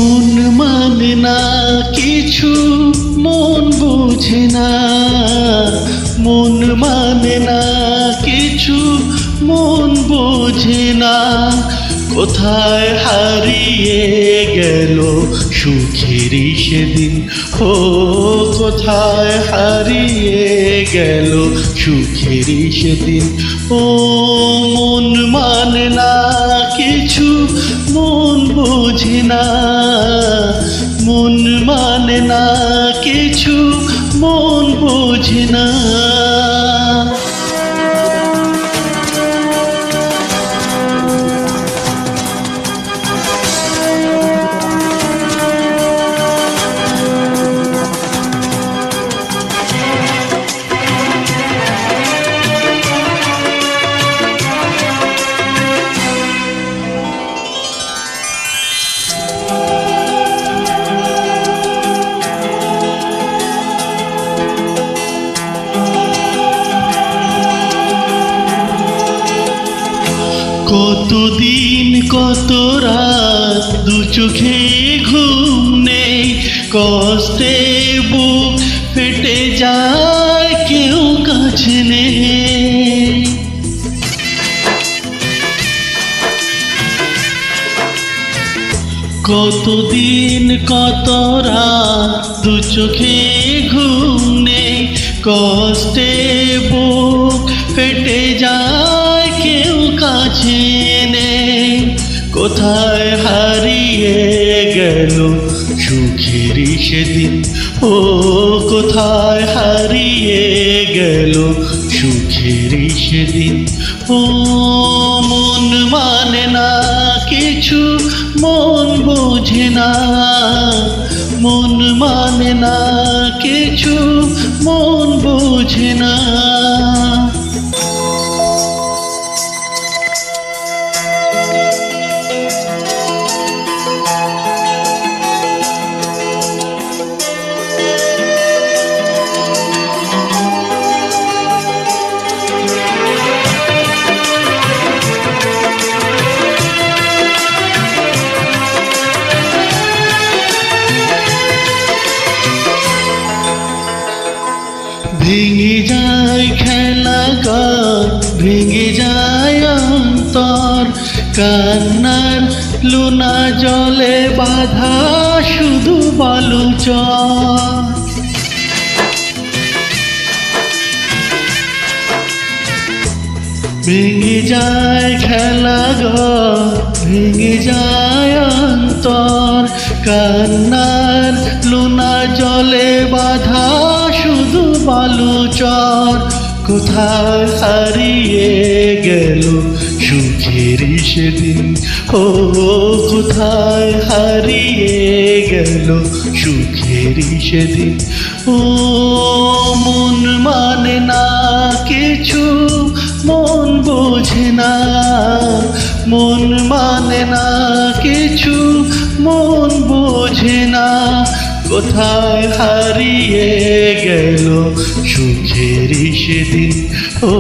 মন মানে না কিছু, মন বোঝে না। মন মানে না কিছু, মন বোঝে না। কোথায় হারিয়ে গেল সুখেরই সেদিন, ও কোথায় হারিয়ে গেল সুখেরই সেদিন। ও মন মানে না কিছু, মন বোঝে না। মন মানে না কিছু, মন বোঝে না। কতদিন কত রাত দু চোখে ঘুম নেই, কষ্টে বুক ফেটে যায় কেউ কাছে নেই। কতদিন কত রাত দু চোখে ঘুম নেই, কষ্টে বুক ফেটে যায় কেউ কাছে নেই। কোথায় হারিয়ে গেল সুখেরই সেদিন, ও কোথায় হারিয়ে গেল সুখেরই সেদিন। ও মন মানে না কিছু, মন বোঝে না। মন মানে না কিছু, মন বোঝে না। ভেঙে যায় খেলা ঘর, ভেঙে যায় অন্তর। কান্নার লুনা জলে বাঁধা শুধু বালুচর। ভেঙে যায় খেলা ঘর, ভেঙে যায় অন্তর। কান্নার লুনা জলে বাঁধা শুধু বালুচর। কোথায় হারিয়ে গেল সুখেরই সেদিন, ও কোথায় হারিয়ে গেল সুখেরই সেদিন। ও মন মানে না কিছু, মন বোঝে না। মন মানে না কিছু, মন বোঝে না। কোথায় হারিয়ে গেল সুখেরই সেদিন, ও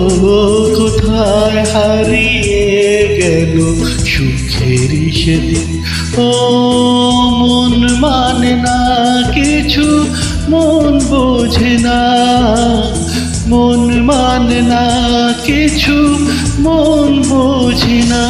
কোথায় হারিয়ে গেল সুখেরই সেদিন। ও মন মানে না কিছু, মন বোঝে না। মন মানে না কিছু, মন বোঝে না।